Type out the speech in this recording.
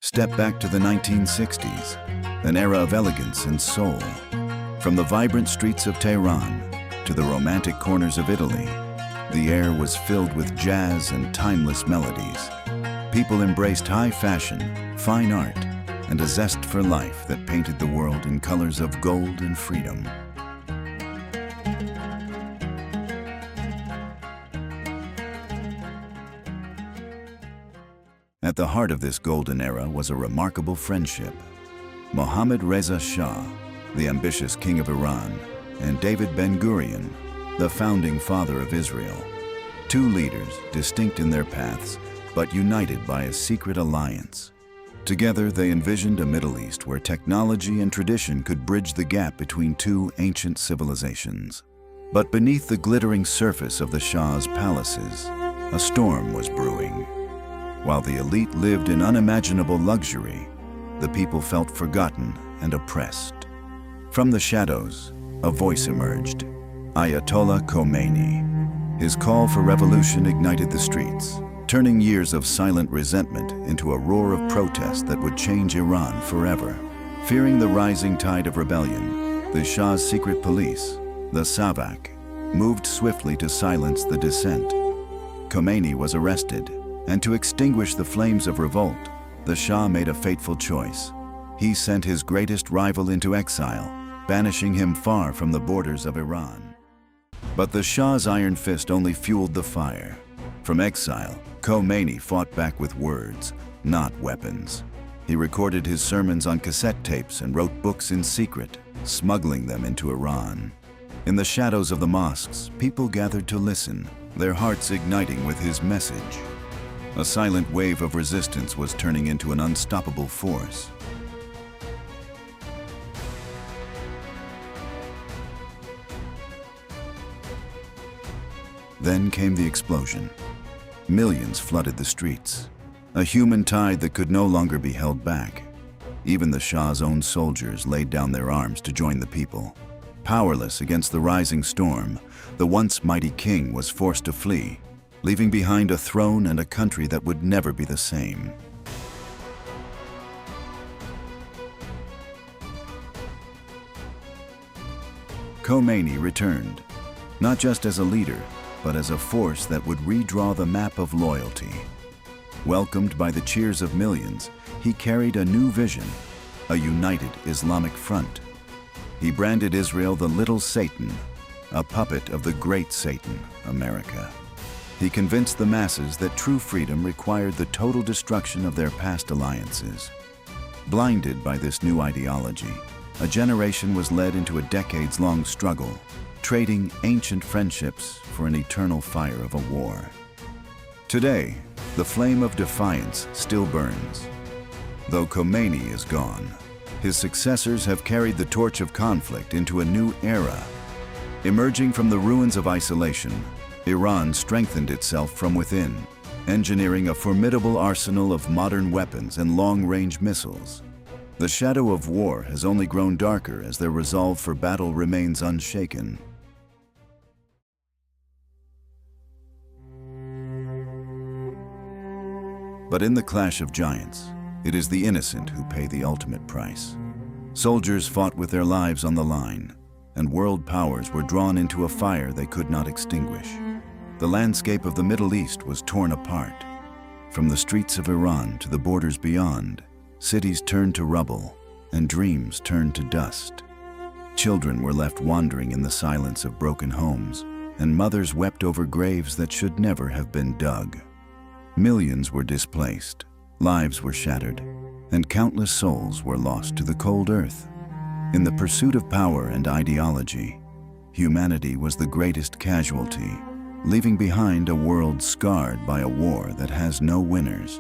Step back to the 1960s, an era of elegance and soul. From the vibrant streets of Tehran to the romantic corners of Italy, the air was filled with jazz and timeless melodies. People embraced high fashion, fine art, and a zest for life that painted the world in colors of gold and freedom. At the heart of this golden era was a remarkable friendship. Mohammad Reza Shah, the ambitious king of Iran, and David Ben-Gurion, the founding father of Israel. Two leaders, distinct in their paths, but united by a secret alliance. Together, they envisioned a Middle East where technology and tradition could bridge the gap between two ancient civilizations. But beneath the glittering surface of the Shah's palaces, a storm was brewing. While the elite lived in unimaginable luxury, the people felt forgotten and oppressed. From the shadows, a voice emerged, Ayatollah Khomeini. His call for revolution ignited the streets, turning years of silent resentment into a roar of protest that would change Iran forever. Fearing the rising tide of rebellion, the Shah's secret police, the SAVAK, moved swiftly to silence the dissent. Khomeini was arrested, and to extinguish the flames of revolt, the Shah made a fateful choice. He sent his greatest rival into exile, banishing him far from the borders of Iran. But the Shah's iron fist only fueled the fire. From exile, Khomeini fought back with words, not weapons. He recorded his sermons on cassette tapes and wrote books in secret, smuggling them into Iran. In the shadows of the mosques, people gathered to listen, their hearts igniting with his message. A silent wave of resistance was turning into an unstoppable force. Then came the explosion. Millions flooded the streets, a human tide that could no longer be held back. Even the Shah's own soldiers laid down their arms to join the people. Powerless against the rising storm, the once mighty king was forced to flee, leaving behind a throne and a country that would never be the same. Khomeini returned, not just as a leader, but as a force that would redraw the map of loyalty. Welcomed by the cheers of millions, he carried a new vision, a united Islamic front. He branded Israel the Little Satan, a puppet of the great Satan, America. He convinced the masses that true freedom required the total destruction of their past alliances. Blinded by this new ideology, a generation was led into a decades-long struggle, trading ancient friendships for an eternal fire of a war. Today, the flame of defiance still burns. Though Khomeini is gone, his successors have carried the torch of conflict into a new era. Emerging from the ruins of isolation, Iran strengthened itself from within, engineering a formidable arsenal of modern weapons and long-range missiles. The shadow of war has only grown darker as their resolve for battle remains unshaken. But in the clash of giants, it is the innocent who pay the ultimate price. Soldiers fought with their lives on the line, and world powers were drawn into a fire they could not extinguish. The landscape of the Middle East was torn apart. From the streets of Iran to the borders beyond, cities turned to rubble, and dreams turned to dust. Children were left wandering in the silence of broken homes, and mothers wept over graves that should never have been dug. Millions were displaced, lives were shattered, and countless souls were lost to the cold earth. In the pursuit of power and ideology, humanity was the greatest casualty, leaving behind a world scarred by a war that has no winners.